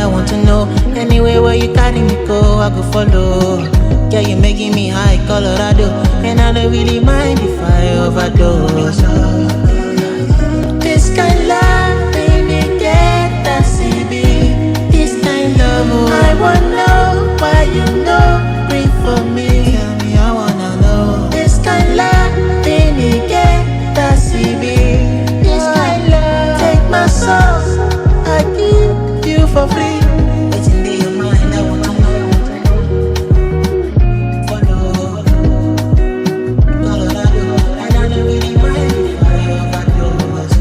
want to know. Anywhere where you carry me go, I go follow. Yeah, you making me high, Colorado. And I don't really mind if I overdose. This kind love, baby, get that CB. This kind love, oh, I wanna know why you know, breathe for me. Tell me, I wanna know. This kind love, baby, get that CB. This kind love, take my soul, I give you for free. What's in your mind, I want to know. Follow Colorado, and I don't really mind if I overdose.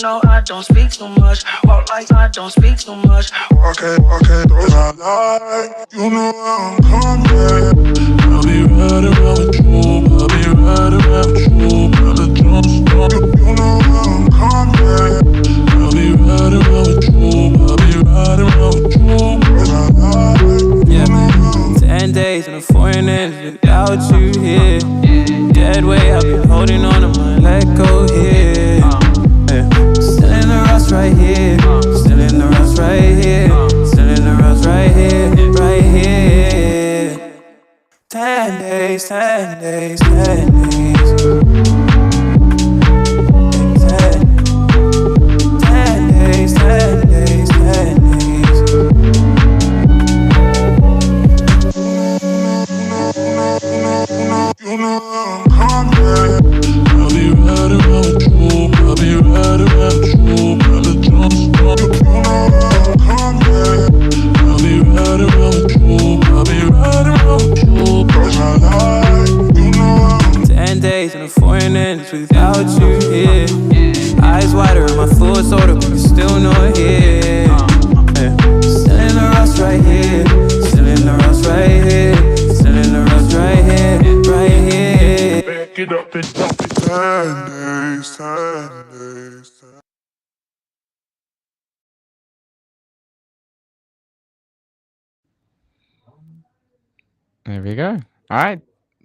I don't speak too much. Walk like I don't speak too much. Walk it, those I like. You know I'm coming. I'll be riding around with you. I'll be riding around with you. Brother Johnson, you know I'm coming. I'll be riding around with you. I'll be riding around with you. Those I like. Yeah, 10 days in a foreign end without you here. Dead weight, I've been holding on to my let go here. Still in the rust right here. Still in the rust right here. Still in the rust right here. Right here. 10 days, 10 days, 10 days. 10 days, 10 days, 10 days. You know I'm coming. I'll be riding around with you. I'll be riding around with you. Brother Johnson, you know I'm coming. I'll be riding around with you. I'll be riding around with you. Cause I like, you know I'm 10 days in a foreign end without you here. Eyes wider and my thoughts older, but you're still not here. Still in the rust right here. Still in the rust right here. Still in the rust right here. Right here. back it up and dump it. 10 days, 10 days, 10. There we go. All right.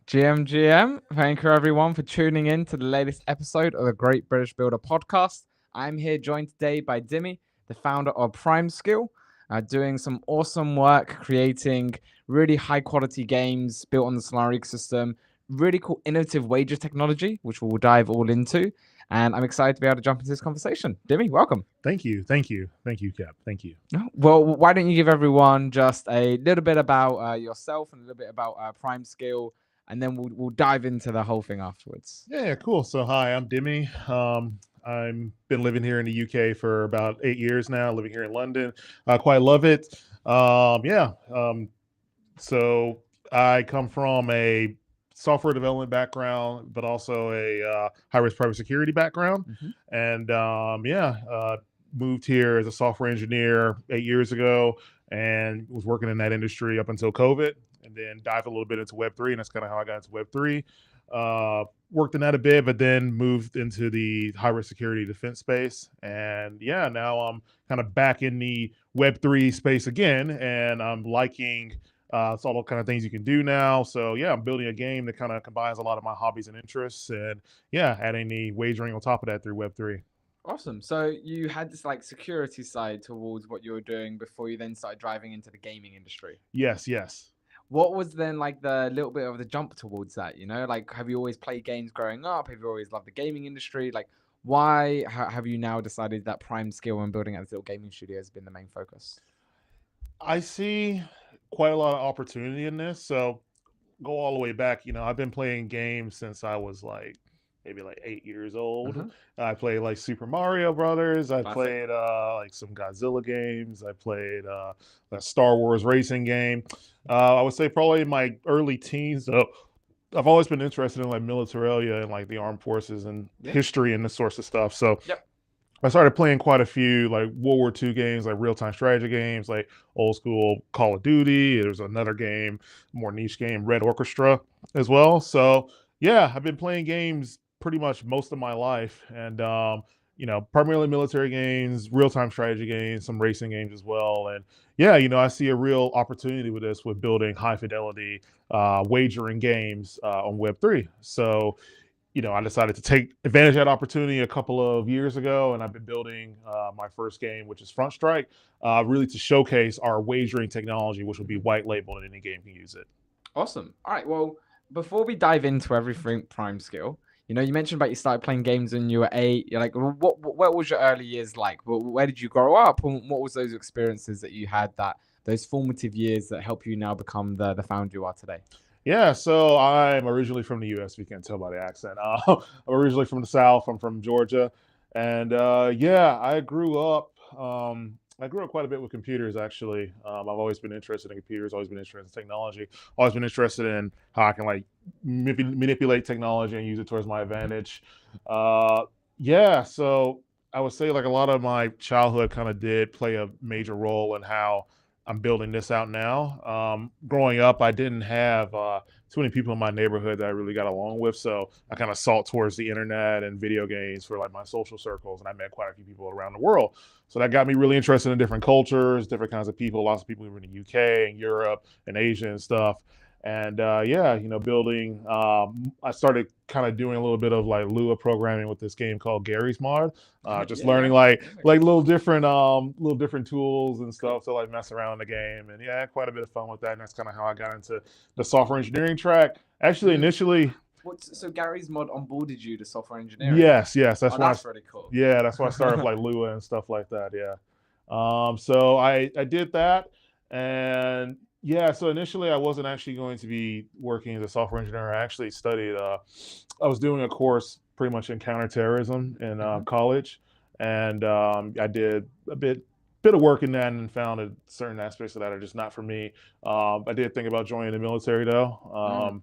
GM, thank you everyone for tuning in to the latest episode of the Great British Builder podcast. I'm here joined today by Dimmy, the founder of Prime Skill, doing some awesome work creating really high quality games built on the Solana ecosystem, really cool innovative wager technology, which we'll dive all into. And I'm excited to be able to jump into this conversation. Dimmy, welcome. Thank you, Cap. Thank you. Well, why don't you give everyone just a little bit about yourself and a little bit about Prime Skill, and then we'll dive into the whole thing afterwards. Yeah, cool. So hi, I'm Dimmy. I've been living here in the UK for about 8 years now, living here in London. I quite love it. So I come from a software development background, but also a high-risk private security background. And moved here as a software engineer 8 years ago and was working in that industry up until COVID, and then dived a little bit into Web3, and that's kind of how I got into Web3. Worked in that a bit, but then moved into the high-risk security defense space. And yeah, now I'm kind of back in the Web3 space again, and I'm liking it's all the kind of things you can do now. So yeah, I'm building a game that kind of combines a lot of my hobbies and interests, and yeah, adding the wagering on top of that through Web3. Awesome. So you had this like security side towards what you were doing before you then started driving into the gaming industry. Yes. What was then like the little bit of the jump towards that? You know, like have you always played games growing up? Have you always loved the gaming industry? Like why have you now decided that Prime Skill and building out this little gaming studio has been the main focus? I see quite a lot of opportunity in this. So go all the way back. I've been playing games since I was like maybe like 8 years old. Mhm. I played like Super Mario Brothers. I Classic. played like some Godzilla games. I played a Star Wars racing game. I would say probably in my early teens. So I've always been interested in like militaria and like the armed forces and Yeah. history and this sorts of stuff. So Yep. I started playing quite a few like World War II games, like real time strategy games, like old school Call of Duty. There's another game, more niche game, Red Orchestra as well. So yeah, I've been playing games pretty much most of my life, and primarily military games, real time strategy games, some racing games as well. And yeah, I see a real opportunity with this with building high fidelity wagering games on Web3. So I decided to take advantage of that opportunity a couple of years ago, and I've been building my first game, which is Front Strike, really to showcase our wagering technology, which will be white labeled and any game can use it. Awesome. All right. Well, before we dive into everything Prime Skill, you mentioned about you started playing games when you were 8. You're like, what was your early years like? Where did you grow up? And what was those experiences that you had, those formative years that help you now become the founder you are today? Yeah, so I'm originally from the U.S. If you can't tell by the accent. I'm originally from the South. I'm from Georgia, and yeah, I grew up. I grew up quite a bit with computers. Actually, I've always been interested in computers. Always been interested in technology. Always been interested in how I can like manipulate technology and use it towards my advantage. Yeah, so I would say like a lot of my childhood kind of did play a major role in how I'm building this out now. Growing up, I didn't have too many people in my neighborhood that I really got along with, so I kind of sought towards the internet and video games for like my social circles, and I met quite a few people around the world. So that got me really interested in different cultures, different kinds of people. Lots of people who were in the UK and Europe and Asia and stuff. And yeah, building. I started kind of doing a little bit of like Lua programming with this game called Gary's Mod. Just Yeah, learning yeah. like little different tools and stuff to like mess around in the game. And yeah, I had quite a bit of fun with that. And that's kind of how I got into the software engineering track. Actually, initially, So Gary's Mod onboarded you to software engineering? yes, that's Oh, why. that's really cool. Yeah, that's why I started with like Lua and stuff like that. Yeah. So I did that, and yeah, so initially I wasn't actually going to be working as a software engineer. I actually studied. I was doing a course pretty much in counterterrorism in Mhm. college, and I did a bit of work in that and found that certain aspects of that are just not for me. I did think about joining the military though.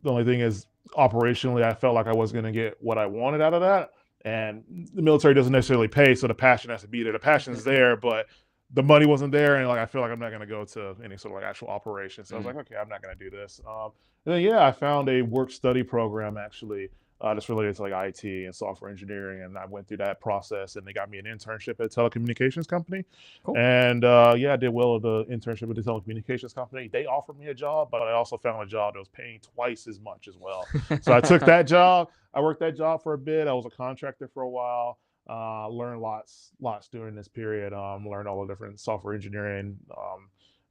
The only thing is, operationally, I felt like I was going to get what I wanted out of that. And the military doesn't necessarily pay, so the passion has to be there. The passion's there, but the money wasn't there, and like I feel like I'm not going to go to any sort of like actual operation. So I was like, okay, I'm not going to do this. And then yeah, I found a work study program actually that's related to like IT and software engineering, and I went through that process, and they got me an internship at a telecommunications company. Cool. And yeah, I did well at the internship with the telecommunications company. They offered me a job, but I also found a job that was paying twice as much as well. So I took that job. I worked that job for a bit. I was a contractor for a while. Learned lots during this period. Learned all the different software engineering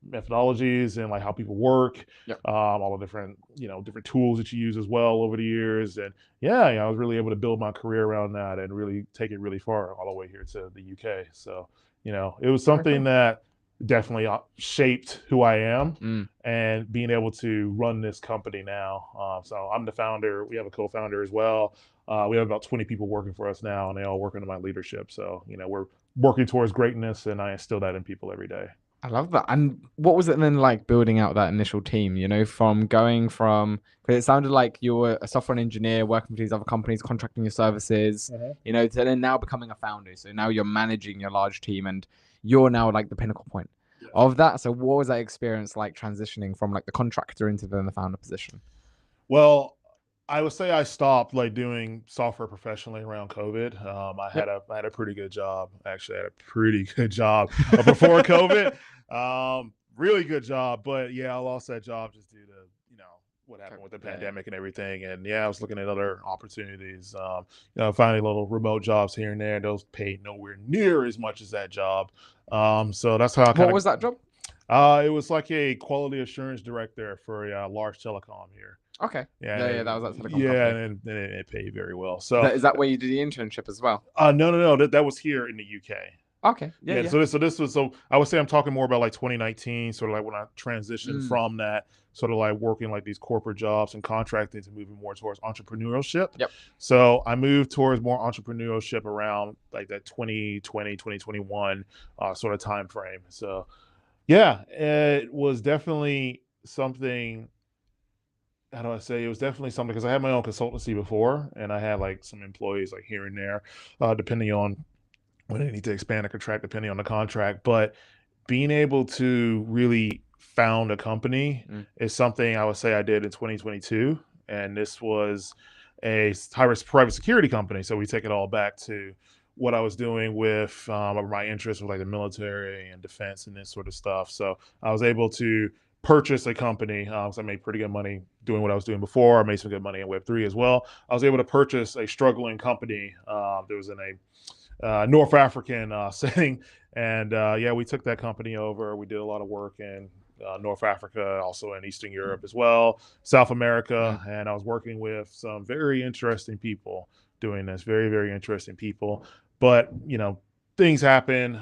methodologies and like how people work. Yep. All the different different tools that you use as well over the years. And yeah, I was really able to build my career around that and really take it really far all the way here to the UK. So it was something that definitely shaped who I am and being able to run this company now. So I'm the founder. We have a co-founder as well. We have about 20 people working for us now, and they all work under my leadership. So, we're working towards greatness, and I instill that in people every day. I love that. And what was it then like building out that initial team, from going from, because it sounded like you were a software engineer working for these other companies, contracting your services, to then now becoming a founder. So now you're managing your large team and you're now like the pinnacle point of that. So what was that experience like transitioning from like the contractor into then the founder position? Well, I would say I stopped like doing software professionally around COVID. I had a pretty good job. Actually, I had a pretty good job before COVID. Really good job, but yeah, I lost that job just due to what happened with the pandemic and everything. And yeah, I was looking at other opportunities. Finding little remote jobs here and there. Those paid nowhere near as much as that job. So that's how I kind of. What was that job? It was like a quality assurance director for a large telecom here. Okay. Yeah, that was that telecom yeah, company. and it paid very well. So Is that where you did the internship as well? no, that was here in the UK. Okay. Yeah. So this was I would say I'm talking more about like 2019, sort of like when I transitioned from that sort of like working like these corporate jobs and contracting to moving more towards entrepreneurship. Yep. So I moved towards more entrepreneurship around like that 2020, 2021 sort of time frame. So yeah, it was definitely something. How do I say? It was definitely something because I had my own consultancy before, and I had like some employees like here and there, depending on when they need to expand a contract, depending on the contract. But being able to really found a company is something I would say I did in 2022, and this was a high-risk private security company. So we take it all back to what I was doing with my interest with like the military and defense and this sort of stuff. So I was able to purchase a company because I made pretty good money doing what I was doing before. I made some good money in Web3 as well. I was able to purchase a struggling company that was in a North African setting. And yeah, we took that company over. We did a lot of work in North Africa, also in Eastern Europe as well, South America. And I was working with some very interesting people doing this, very, very interesting people. But, you know, things happen.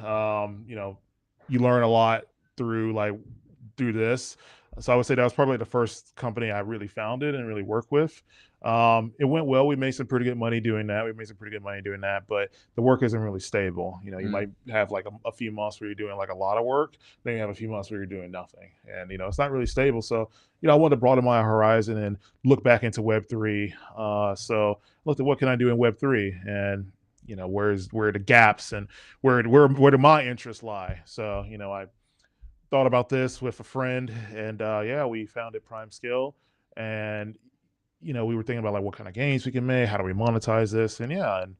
You know, you learn a lot through this. So I would say that was probably the first company I really founded and really worked with. It went well. We made some pretty good money doing that. But the work isn't really stable. You know, you might have like a few months where you're doing like a lot of work. Then you have a few months where you're doing nothing. And, you know, it's not really stable. So, you know, I wanted to broaden my horizon and look back into Web3. So looked at what can I do in Web3 and, you know, where are the gaps and where do my interests lie? So, you know, I thought about this with a friend and yeah, we founded Prime Skill and you know, we were thinking about like what kind of games we can make, how do we monetize this? And yeah, and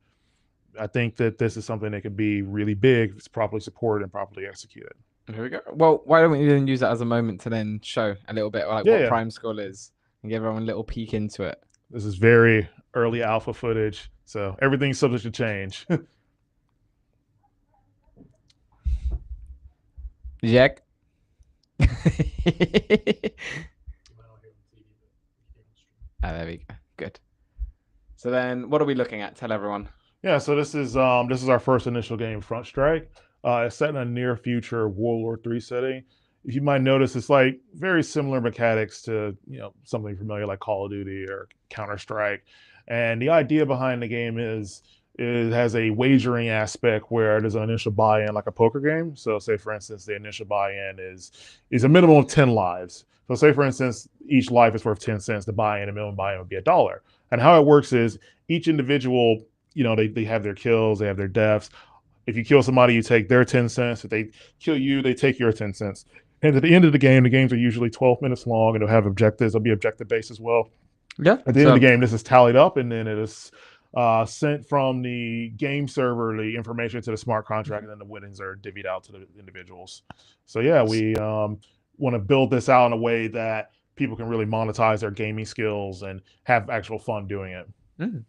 I think that this is something that could be really big if it's properly supported and properly executed. Here we go. Well, why don't we then use that as a moment to then show a little bit like what Prime Skill is and give everyone a little peek into it. This is very early alpha footage, so everything's subject to change. Jack. There we go. Good. So then what are we looking at? Tell everyone. Yeah, so this is our first initial game, Front Strike. It's set in a near future World War III setting. If you might notice, it's like very similar mechanics to, you know, something familiar like Call of Duty or Counter-Strike. And the idea behind the game is it has a wagering aspect where there's an initial buy-in like a poker game. So say for instance, the initial buy-in is a minimum of 10 lives. So say for instance, each life is worth 10 cents. The buy-in, a minimum buy-in would be $1. And how it works is each individual, you know, they have their kills, they have their deaths. If you kill somebody, you take their 10 cents. If they kill you, they take your 10 cents. And at the end of the games are usually 12 minutes long and they'll have objectives. They'll be objective based as well. Yeah. At the end of the game, this is tallied up and then it is sent from the game server, the information to the smart contract, and then the winnings are divvied out to the individuals. So yeah, we want to build this out in a way that people can really monetize their gaming skills and have actual fun doing it.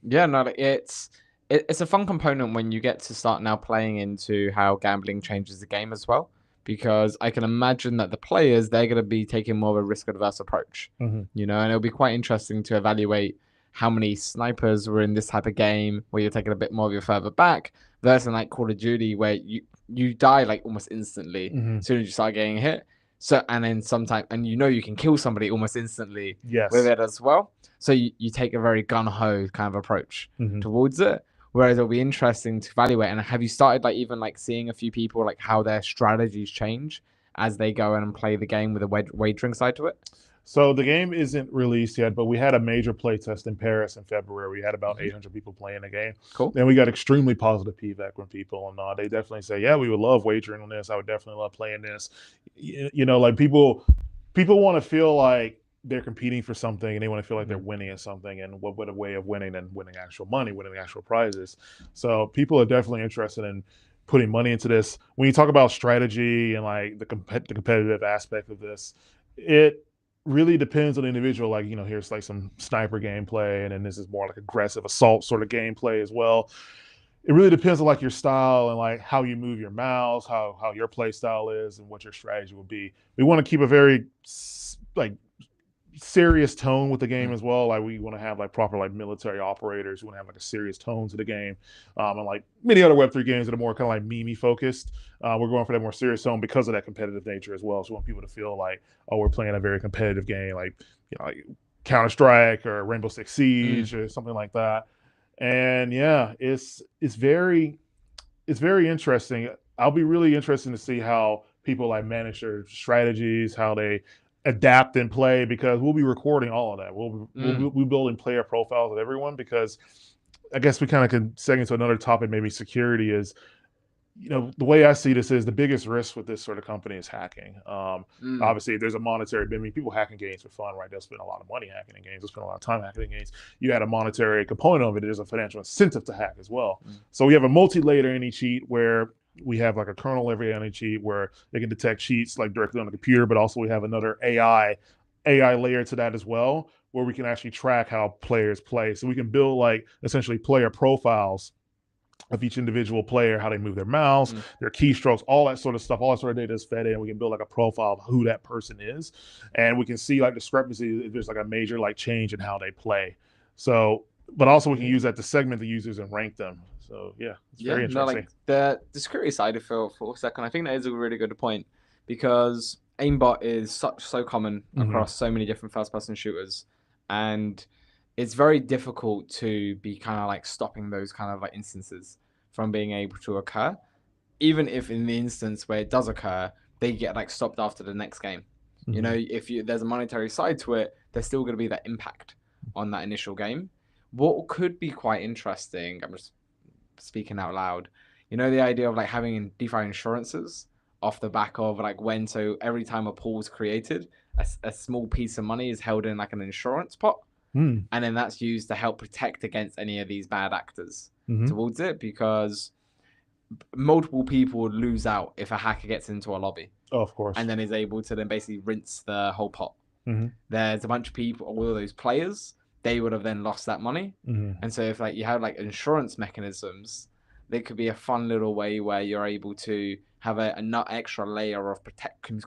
Yeah, no, it's a fun component when you get to start now playing into how gambling changes the game as well. Because I can imagine that the players, they're going to be taking more of a risk-adverse approach, you know, and it'll be quite interesting to evaluate how many snipers were in this type of game where you're taking a bit more of your further back versus like Call of Duty where you die like almost instantly as soon as you start getting hit. So, and then sometimes, and you know, you can kill somebody almost instantly with it as well. So you take a very gun-ho kind of approach towards it. Whereas it'll be interesting to evaluate. And have you started like even like seeing a few people like how their strategies change as they go in and play the game with a wagering side to it? So the game isn't released yet, but we had a major play test in Paris in February. We had about 800 people playing the game. Cool. Then we got extremely positive feedback from people, and they definitely say, "Yeah, we would love wagering on this. I would definitely love playing this." You know, like people want to feel like they're competing for something and they want to feel like they're winning at something, and what better way of winning than winning actual money, winning actual prizes. So people are definitely interested in putting money into this. When you talk about strategy and like the competitive aspect of this, it really depends on the individual. Like, you know, here's like some sniper gameplay, and then this is more like aggressive assault sort of gameplay as well. It really depends on like your style and like how you move your mouse, how your play style is, and what your strategy will be. We want to keep a very like serious tone with the game as well. Like we want to have like proper like military operators. We want to have like a serious tone to the game, and like many other Web3 games that are more kind of like meme focused. We're going for that more serious tone because of that competitive nature as well. So we want people to feel like, oh, we're playing a very competitive game, like like Counter Strike or Rainbow Six Siege or something like that. And yeah, it's very interesting. I'll be really interested to see how people like manage their strategies, how they adapt and play, because we'll be recording all of that. We'll be building player profiles of everyone, because I guess we kind of can segue into another topic, maybe security is, the way I see this is the biggest risk with this sort of company is hacking. Obviously, there's a monetary, I mean, people hacking games for fun, right? They'll spend a lot of money hacking in games. They'll spend a lot of time hacking in games. You add a monetary component of it, there's a financial incentive to hack as well. So we have a multi-layer anti-cheat where we have like a kernel every anti-cheat where they can detect cheats like directly on the computer, but also we have another AI layer to that as well, where we can actually track how players play. So we can build like essentially player profiles of each individual player, how they move their mouse, their keystrokes, all that sort of stuff, all that sort of data is fed in. We can build like a profile of who that person is, and we can see like discrepancies if there's like a major like change in how they play. So, but also we can use that to segment the users and rank them. So yeah, it's very interesting. Like the security side of it for a second, I think that is a really good point, because aimbot is so common across so many different first-person shooters, and it's very difficult to be kind of like stopping those kind of like instances from being able to occur. Even if in the instance where it does occur, they get like stopped after the next game. If there's a monetary side to it, there's still going to be that impact on that initial game. What could be quite interesting, I'm just speaking out loud, the idea of like having DeFi insurances off the back of like so every time a pool is created, a small piece of money is held in like an insurance pot. And then that's used to help protect against any of these bad actors towards it, because multiple people would lose out if a hacker gets into a lobby. Oh, of course. And then is able to then basically rinse the whole pot. There's a bunch of people, all of those players, they would have then lost that money. And so if like you have like insurance mechanisms, there could be a fun little way where you're able to have a extra layer of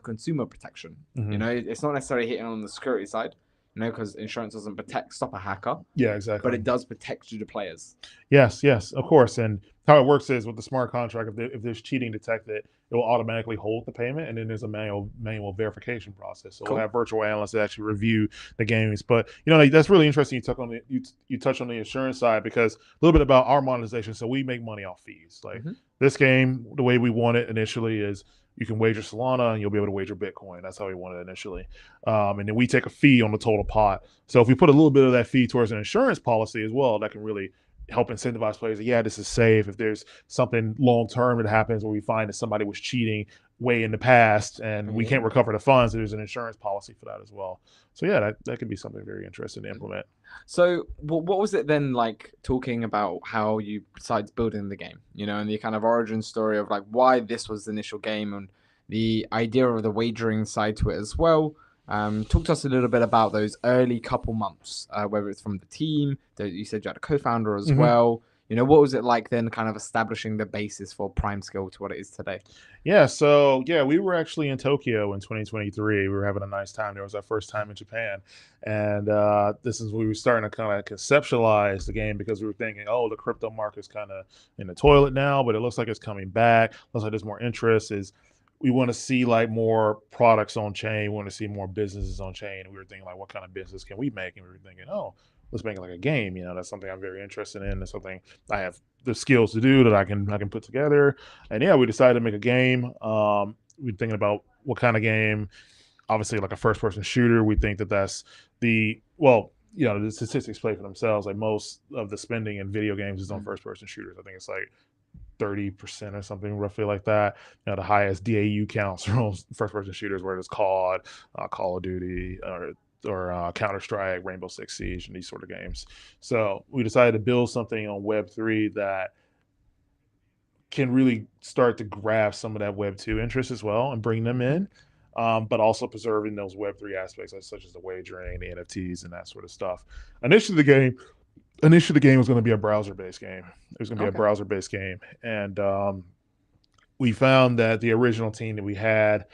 consumer protection. It's not necessarily hitting on the security side, because insurance doesn't stop a hacker. Yeah, exactly. But it does protect you, the players. Yes, of course. And how it works is with the smart contract, if there's cheating detected, it will automatically hold the payment, and then there's a manual verification process. So we'll have virtual analysts that actually review the games. But like, that's really interesting. You touch on the insurance side, because a little bit about our monetization. So we make money off fees. Like this game, the way we want it initially is, you can wager Solana and you'll be able to wager Bitcoin. That's how we wanted it initially. And then we take a fee on the total pot. So if we put a little bit of that fee towards an insurance policy as well, that can really help incentivize players. Yeah, this is safe. If there's something long-term that happens where we find that somebody was cheating way in the past and we can't recover the funds, there's an insurance policy for that as well. So yeah, that could be something very interesting to implement. So what was it then like, talking about how you, besides building the game, and the kind of origin story of like why this was the initial game and the idea of the wagering side to it as well? Talk to us a little bit about those early couple months, whether it's from the team, that you said you had a co-founder as well. What was it like then, kind of establishing the basis for Primescale to what it is today? Yeah, so we were actually in Tokyo in 2023. We were having a nice time. There was our first time in Japan. And this is when we were starting to kind of conceptualize the game, because we were thinking, oh, the crypto market's kind of in the toilet now, but it looks like it's coming back. Looks like there's more interest. We want to see like more products on chain. We want to see more businesses on chain. And we were thinking like, what kind of business can we make? And we were thinking, oh, let's make it like a game. That's something I'm very interested in. That's something I have the skills to do, that I can put together. And yeah, we decided to make a game. We were thinking about what kind of game. Obviously, like a first-person shooter. We think that's the statistics play for themselves. Like most of the spending in video games is on first-person shooters. I think it's like 30% or something roughly like that. The highest DAU counts are on first-person shooters, where it's COD, Call of Duty, or Counter Strike, Rainbow Six Siege, and these sort of games. So we decided to build something on Web3 that can really start to grab some of that Web2 interest as well and bring them in, but also preserving those Web3 aspects, such as the wagering, the NFTs, and that sort of stuff. Initially, the game was going to be a browser-based game. It was going to be a browser-based game, and we found that the original team that we had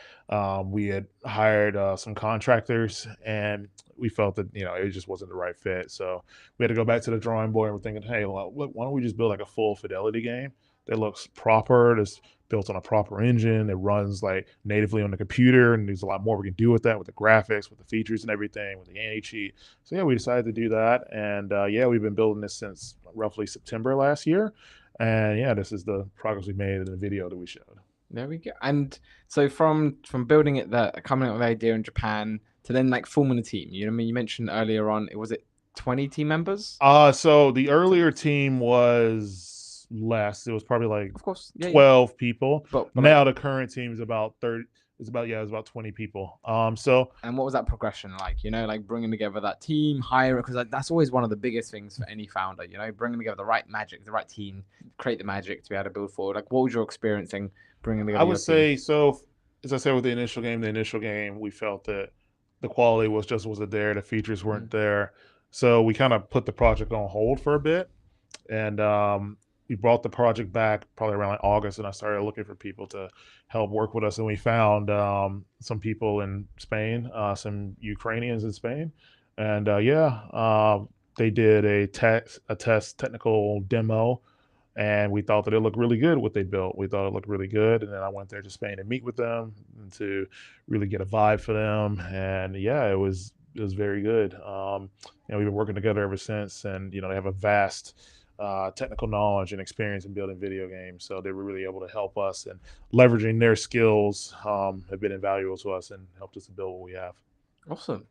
hired some contractors, and we felt that it just wasn't the right fit. So we had to go back to the drawing board, and we're thinking, hey, well, why don't we just build like a full fidelity game that looks proper, that's built on a proper engine, that runs like natively on the computer, and there's a lot more we can do with that, with the graphics, with the features and everything, with the anti-cheat. So yeah, we decided to do that, and yeah, we've been building this since roughly September last year, and yeah, this is the progress we made in the video that we showed. There we go. And so from building it, that coming up with the idea in Japan to then like forming a team. You know, what I mean, you mentioned earlier on, was it 20 team members? So the earlier team was less. It was probably like Of course, yeah. 12 people. But Now the current team is about 30. It's about 20 people. So and what was that progression like? You know, like bringing together that team, hiring, because that's always one of the biggest things for any founder. You know, bringing together the right magic, the right team, create the magic to be able to build forward. Like, what was your experiencing bringing together? I would say so. As I said with the initial game, we felt that the quality wasn't there. The features weren't there. So we kind of put the project on hold for a bit, and we brought the project back probably around like August, and I started looking for people to help work with us, and we found some people in Spain, some Ukrainians in Spain, and they did a test technical demo, and we thought that it looked really good what they built. We thought it looked really good, and then I went there to Spain to meet with them and to really get a vibe for them, and yeah, it was very good. We've been working together ever since, and they have a vast technical knowledge and experience in building video games, so they were really able to help us, and leveraging their skills have been invaluable to us and helped us to build what we have. Awesome.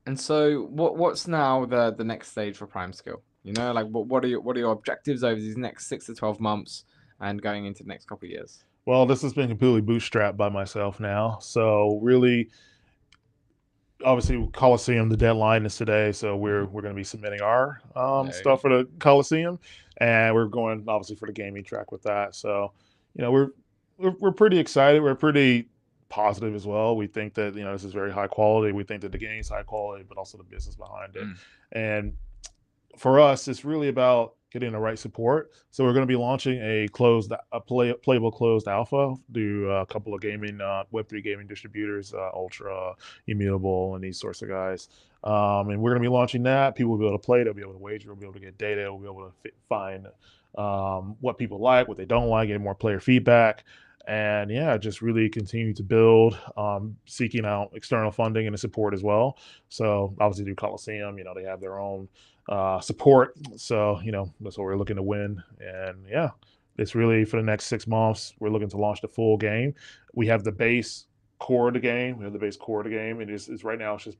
And so what's now the next stage for Prime Skill? You know, like what are your objectives over these next 6 to 12 months and going into the next couple of years? Well, this has been completely bootstrapped by myself now, so really, obviously Coliseum, the deadline is today, so we're going to be submitting our stuff for the Coliseum, and we're going obviously for the gaming track with that. So we're pretty excited. We're pretty positive as well. We think that this is very high quality. We think that the game is high quality, but also the business behind it. And for us, it's really about getting the right support. So we're going to be launching a playable closed alpha through a couple of gaming Web3 gaming distributors, Ultra, Immutable, and these sorts of guys. And we're going to be launching that. People will be able to play. They'll be able to wager. We'll be able to get data. We'll be able to find what people like, what they don't like, get more player feedback. And yeah, just really continue to build, seeking out external funding and support as well. So obviously through Coliseum, they have their own support. So, that's what we're looking to win. And yeah, it's really for the next 6 months, we're looking to launch the full game. We have the base core of the game. It is right now, it's just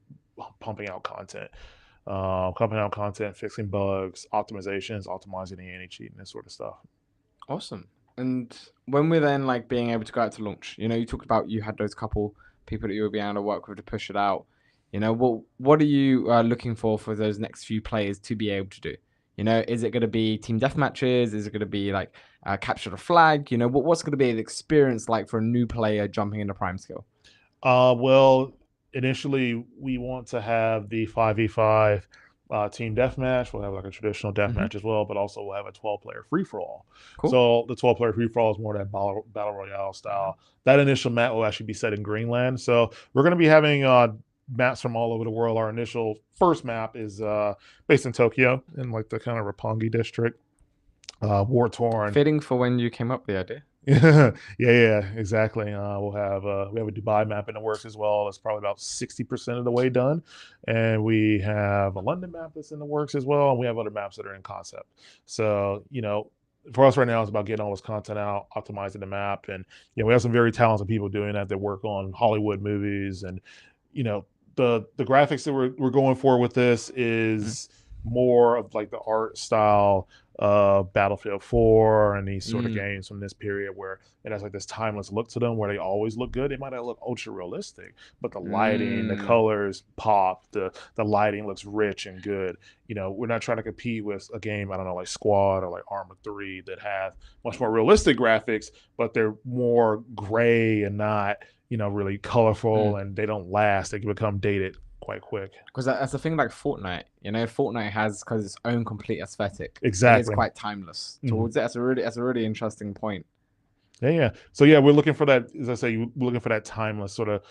pumping out content, fixing bugs, optimizations, optimizing the anti-cheat and this sort of stuff. Awesome. And when we're then like being able to go out to launch, you talked about you had those couple people that you were being able to work with to push it out. What are you looking for those next few players to be able to do? Is it going to be team deathmatches? Is it going to be like capture the flag? What's going to be the experience like for a new player jumping into Prime Skill? Well, initially we want to have the 5v5 team deathmatch. We'll have like a traditional deathmatch as well, but also we'll have a 12-player free-for-all. Cool. So the 12-player free-for-all is more that battle royale style. That initial map will actually be set in Greenland. So we're going to be having maps from all over the world. Our initial first map is based in Tokyo, in like the kind of Roppongi district, war-torn. Fitting for when you came up with the idea. yeah, exactly. We have a Dubai map in the works as well. It's probably about 60% of the way done, and we have a London map that's in the works as well, and we have other maps that are in concept. So for us right now, it's about getting all this content out, optimizing the map, and we have some very talented people doing that work on Hollywood movies, and the graphics that we're going for with this is more of like the art style of Battlefield 4 and these sort of games from this period where it has like this timeless look to them, where they always look good. They might not look ultra realistic, but the lighting, the colors pop, the lighting looks rich and good. We're not trying to compete with a game, I don't know, like Squad or like Arma 3 that have much more realistic graphics, but they're more gray and not really colorful, and they don't last. They can become dated quite quick. Because that's the thing like Fortnite. Fortnite has its own complete aesthetic. Exactly. It's quite timeless towards it. That's a really interesting point. Yeah. So yeah, we're looking for that. As I say, we're looking for that timeless sort of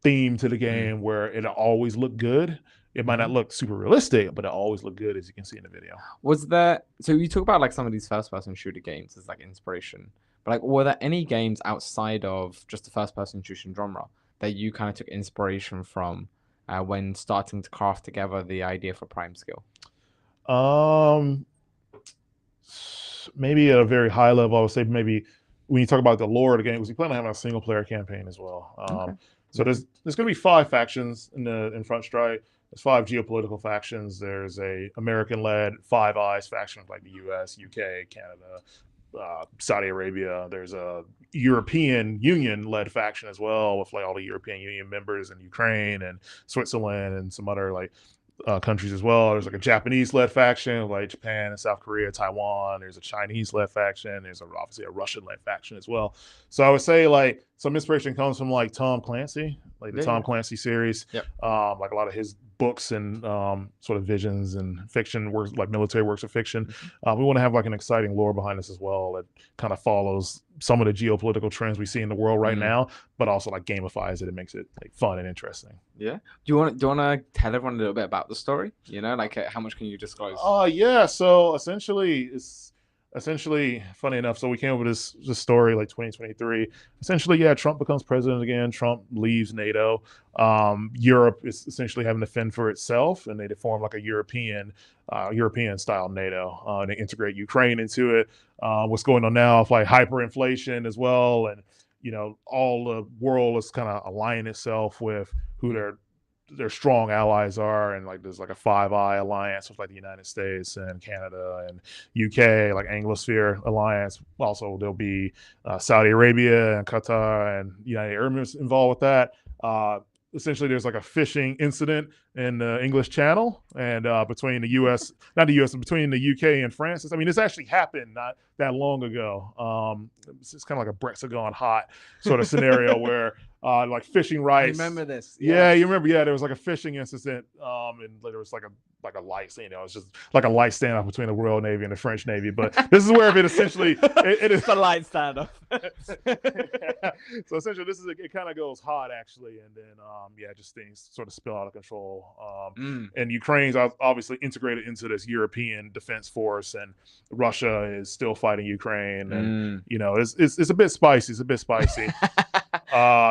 theme to the game where it always look good. It might not look super realistic, but it always look good, as you can see in the video. Was there, so you talk about like some of these first person shooter games as like inspiration, but like were there any games outside of just the first person shooting genre that you kind of took inspiration from when starting to craft together the idea for Prime Skill? Maybe at a very high level, I would say maybe when you talk about the lore of the game, because we plan on having a single player campaign as well. Okay. So there's going to be 5 factions in Front Strike. There's 5 geopolitical factions. There's a American-led Five Eyes faction like the U.S., U.K., Canada, Saudi Arabia. There's a European Union-led faction as well, with like all the European Union members in Ukraine and Switzerland and some other like countries as well. There's like a Japanese-led faction like Japan and South Korea, Taiwan. There's a Chinese-led faction. There's obviously a Russian-led faction as well. So I would say like some inspiration comes from like Tom Clancy, like the Tom Clancy series. Yep. Like a lot of his books and sort of visions and fiction works, like military works of fiction. We want to have like an exciting lore behind this as well that kind of follows some of the geopolitical trends we see in the world right now, but also like gamifies it and makes it like fun and interesting. Yeah. Do you want to tell everyone a little bit about the story? You know, like how much can you disclose? Yeah. So essentially, funny enough. So we came up with this story like 2023. Essentially, yeah, Trump becomes president again. Trump leaves NATO. Europe is essentially having to fend for itself, and they form like a European style NATO. And they integrate Ukraine into it. What's going on now with like hyperinflation as well, and all the world is kind of aligning itself with who their strong allies are, and like there's like a Five Eye alliance with like the United States and Canada and UK, like Anglosphere alliance. Also, there'll be Saudi Arabia and Qatar and United Arab Emirates involved with that. Essentially, there's like a fishing incident in the English Channel and between the U.S., not the U.S., but between the U.K. and France. I mean, this actually happened not that long ago. It's kind of like a Brexit gone hot sort of scenario where like fishing rights. I remember this. Yeah, you remember? Yeah, there was like a fishing incident, and there was like a light, it's just like a light standoff between the Royal Navy and the French Navy. But this is where it essentially it is a light standoff. So essentially, it kind of goes hot actually, and then just things sort of spill out of control. And Ukraine's obviously integrated into this European defense force, and Russia is still fighting Ukraine, and it's a bit spicy. It's a bit spicy.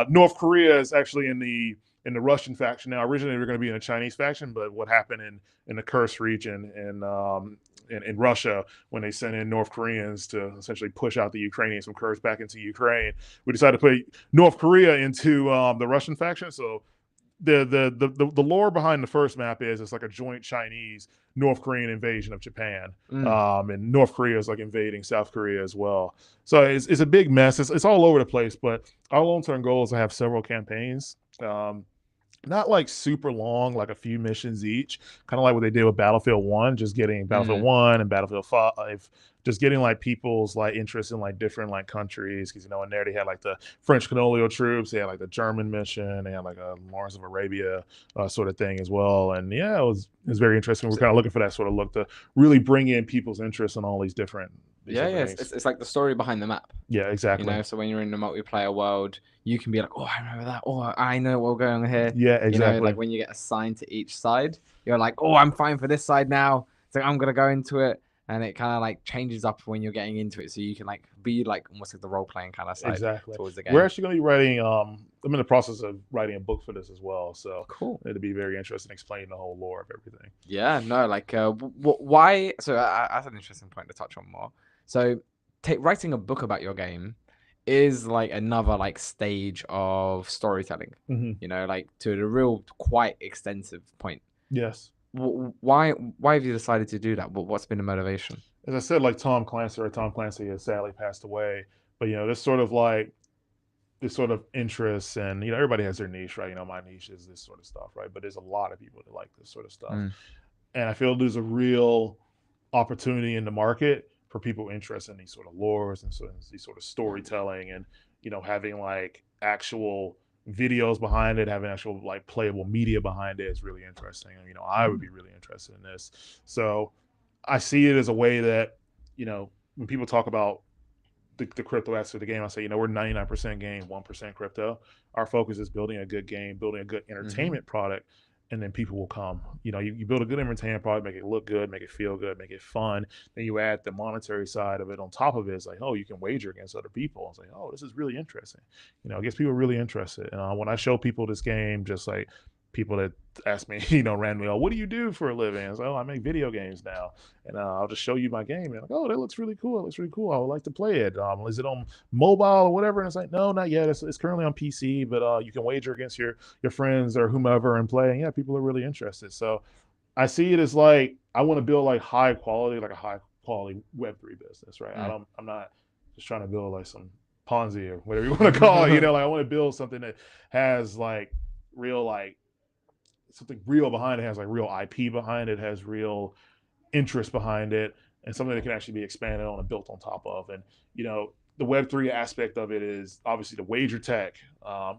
North Korea is actually in the Russian faction now. Originally, we were going to be in a Chinese faction, but what happened in the Kursk region in Russia when they sent in North Koreans to essentially push out the Ukrainians from Kursk back into Ukraine, we decided to put North Korea into the Russian faction. So the lore behind the first map is it's like a joint Chinese North Korean invasion of Japan, and North Korea is like invading South Korea as well. So it's a big mess. It's all over the place. But our long-term goal is to have several campaigns. Not like super long, like a few missions each, kind of like what they did with Battlefield 1, just getting Battlefield 1 and Battlefield 5, just getting like people's like interest in like different like countries. Because in there they had like the French colonial troops, they had like the German mission, they had like a Lawrence of Arabia sort of thing as well. And yeah, it was very interesting. We're kind of looking for that sort of look to really bring in people's interest in all these different. It's like the story behind the map. Yeah, exactly. So when you're in the multiplayer world, you can be like, oh, I remember that. Oh, I know what's going on here. Yeah, exactly. Like when you get assigned to each side, you're like, oh, I'm fine for this side now. So I'm gonna go into it, and it kind of like changes up when you're getting into it, so you can like be like almost like the role playing kind of side towards the game. We're actually gonna be writing. I'm in the process of writing a book for this as well. So cool. It'll be very interesting explaining the whole lore of everything. Yeah, no, like why? So that's an interesting point to touch on more. So writing a book about your game is like another like stage of storytelling, like to the real quite extensive point. Yes. Why have you decided to do that? What's been the motivation? As I said, like Tom Clancy has sadly passed away, but this sort of interest, and everybody has their niche, right? My niche is this sort of stuff, right? But there's a lot of people that like this sort of stuff, and I feel there's a real opportunity in the market for people interested in these sort of lores and these sort of storytelling, and having like actual videos behind it, having actual like playable media behind it is really interesting. And I would be really interested in this. So I see it as a way that when people talk about the crypto aspect of the game. I say, we're 99% game, 1% crypto. Our focus is building a good game, building a good entertainment product, and then people will come. You build a good entertainment product, make it look good, make it feel good, make it fun. Then you add the monetary side of it on top of it. It's like, oh, you can wager against other people. It's like, oh, this is really interesting. It gets people really interested. And when I show people this game, just like people that ask me, randomly, oh, what do you do for a living? I was like, oh, I make video games now, and I'll just show you my game. And like, oh, that looks really cool. It looks really cool. I would like to play it. Is it on mobile or whatever? And it's like, no, not yet. It's currently on PC, but you can wager against your friends or whomever and play. And yeah, people are really interested. So I see it as like, I want to build like a high quality Web3 business, right? I'm not just trying to build like some Ponzi or whatever you want to call it. Like I want to build something that has like real something real behind it, has like real IP behind it, has real interest behind it, and something that can actually be expanded on and built on top of. And the Web3 aspect of it is obviously the wager tech,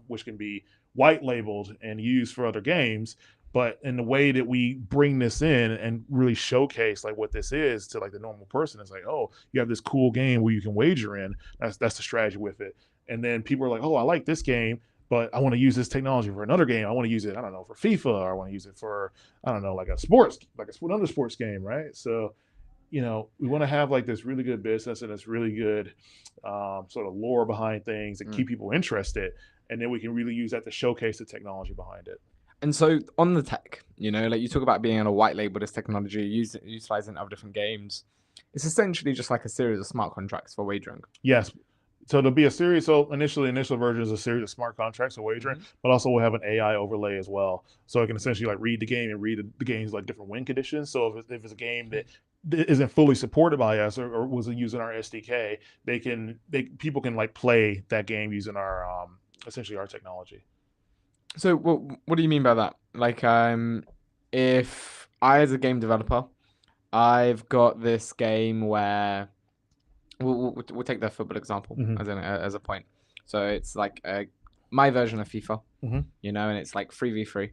which can be white labeled and used for other games. But in the way that we bring this in and really showcase like what this is to like the normal person, it's like, oh, you have this cool game where you can wager in. That's the strategy with it. And then people are like, oh, I like this game, but I want to use this technology for another game. I want to use it, I don't know, for FIFA, or I want to use it for, I don't know, like another sports game, right? So, we want to have like this really good business and this really good sort of lore behind things and keep people interested. And then we can really use that to showcase the technology behind it. And so on the tech, like you talk about being able to white label this technology, utilizing other different games. It's essentially just like a series of smart contracts for wagering. Yes. So there'll be a series. So initial version is a series of smart contracts for wagering, but also we'll have an AI overlay as well. So it can essentially like read the game and read the game's like different win conditions. So if it's a game that isn't fully supported by us or wasn't using our SDK, people can like play that game using our essentially our technology. So what do you mean by that? Like, if I, as a game developer, I've got this game where we'll take the football example as a point. So it's like my version of FIFA, and it's like 3v3,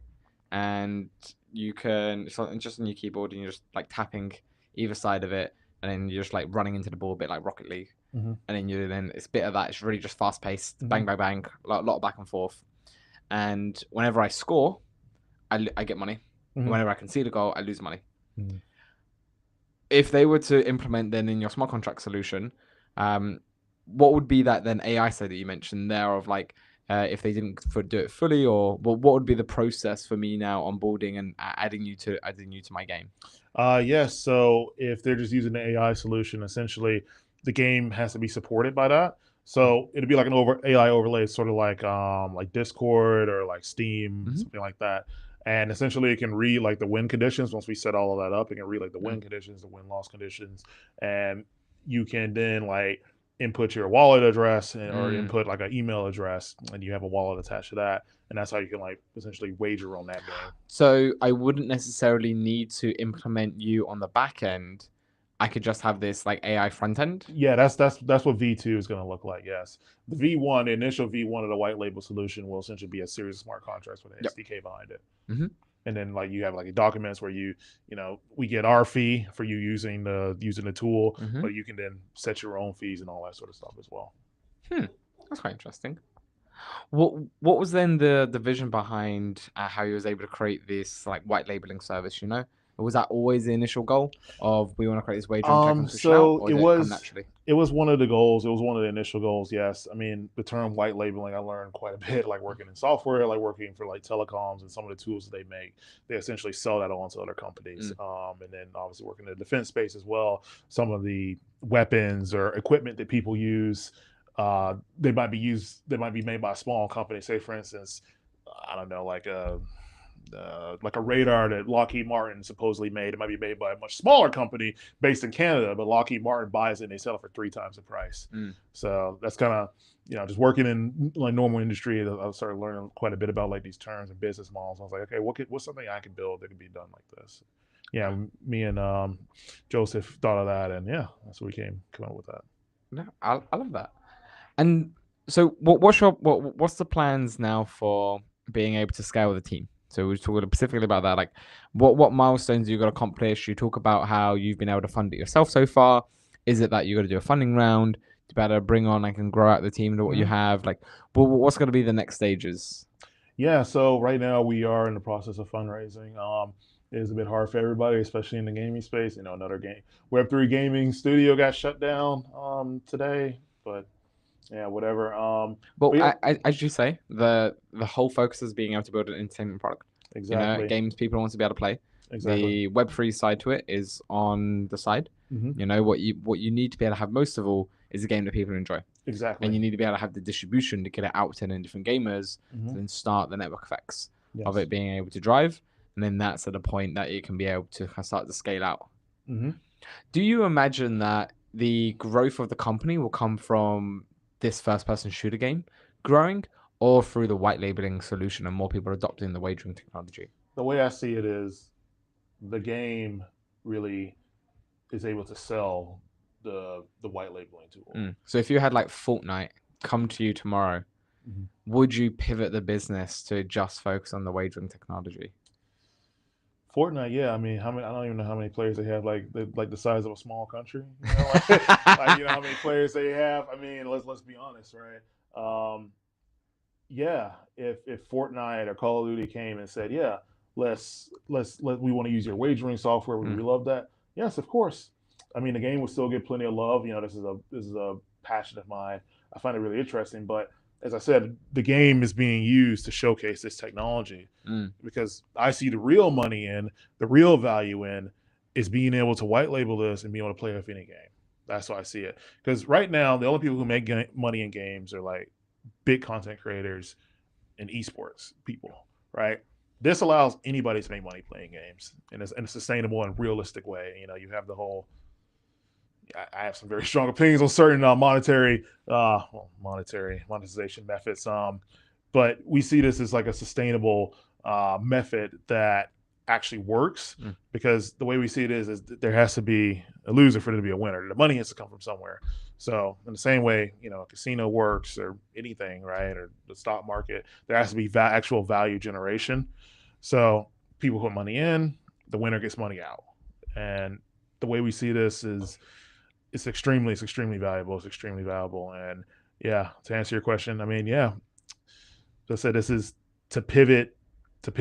and you can, it's just on your keyboard, and you're just like tapping either side of it, and then you're just like running into the ball a bit like Rocket League, and then it's a bit of that. It's really just fast paced, bang bang bang, a lot of back and forth. And whenever I score, I get money. Whenever I concede a goal, I lose money. If they were to implement then in your smart contract solution, what would be that then AI side that you mentioned there of like, if they didn't do it fully, or what would be the process for me now onboarding and adding you to my game? Yes. So if they're just using the AI solution, essentially the game has to be supported by that. So it'd be like an AI overlay, sort of like Discord or like Steam, something like that. And essentially it can read like the win conditions. Once we set all of that up, it can read like the win conditions, the win-loss conditions. And you can then like input your wallet address or input like an email address, and you have a wallet attached to that. And that's how you can like essentially wager on that game. So I wouldn't necessarily need to implement you on the back end. I could just have this like AI front end. Yeah, that's what V2 is going to look like. Yes, the V1, the initial V1 of the white label solution will essentially be a series of smart contracts with an SDK behind it. And then like you have like documents where we get our fee for you using the tool, but you can then set your own fees and all that sort of stuff as well. That's quite interesting. What was then the vision behind how you was able to create this like white labeling service? Or was that always the initial goal of we want to create this wagering tech? So it was one of the goals. It was one of the initial goals. Yes. I mean, the term white labeling, I learned quite a bit, like working in software, like working for like telecoms and some of the tools that they make. They essentially sell that on to other companies. And then obviously working in the defense space as well. Some of the weapons or equipment that people use, they might be made by a small company. Say, for instance, I don't know, like a radar that Lockheed Martin supposedly made. It might be made by a much smaller company based in Canada, but Lockheed Martin buys it and they sell it for 3 times the price. So that's kind of, just working in like normal industry, I started learning quite a bit about like these terms and business models. I was like, okay, what's something I can build that can be done like this? Yeah, me and Joseph thought of that, and yeah, that's what we came up with that. No, I love that. And so what's the plans now for being able to scale the team? So we're talking specifically about that, like what milestones you got to accomplish. You talk about how you've been able to fund it yourself so far. Is it that you got to do a funding round? to better bring on like and grow out the team to what you have? Like, what's going to be the next stages? Yeah, so right now we are in the process of fundraising. It is a bit hard for everybody, especially in the gaming space. You know, another game Web3 gaming studio got shut down today, but yeah, whatever. But yeah, as you say, the whole focus is being able to build an entertainment product. exactly, Games people want to be able to play. exactly. The Web3 side to it is on the side. Hmm. What you need to be able to have most of all is a game that people enjoy. Exactly. And you need to be able to have the distribution to get it out to different gamers to then start the network effects of Yes. it being able to drive. And then that's at a point that it can be able to start to scale out. Hmm. Do you imagine that the growth of the company will come from this first-person shooter game growing, or through the white labeling solution and more people adopting the wagering technology? The way I see it is the game really is able to sell the white labeling tool. So if you had like Fortnite come to you tomorrow, would you pivot the business to just focus on the wagering technology? Fortnite, yeah. I mean, how many? I don't even know how many players they have. Like the size of a small country. You know, like, you know how many players they have. I mean, let's be honest, right? Yeah. If Fortnite or Call of Duty came and said, yeah, we want to use your wagering software. We love that. Yes, of course. I mean, the game will still get plenty of love. You know, this is a passion of mine. I find it really interesting, but as I said, the game is being used to showcase this technology because I see the real money in, the real value in, is being able to white label this and being able to play with any game. That's how I see it. Because right now, the only people who make money in games are like big content creators and esports people, right? This allows anybody to make money playing games in a sustainable and realistic way. You know, you have the whole. I have some very strong opinions on certain monetary monetization methods. But we see this as like a sustainable method that actually works because the way we see it is there has to be a loser for there to be a winner. The money has to come from somewhere. So in the same way, you know, a casino works or anything, right? Or the stock market, there has to be actual value generation. So people put money in, the winner gets money out. And the way we see this is it's extremely valuable. It's extremely valuable. And yeah, to answer your question, I mean, yeah, as I said, this is to pivot to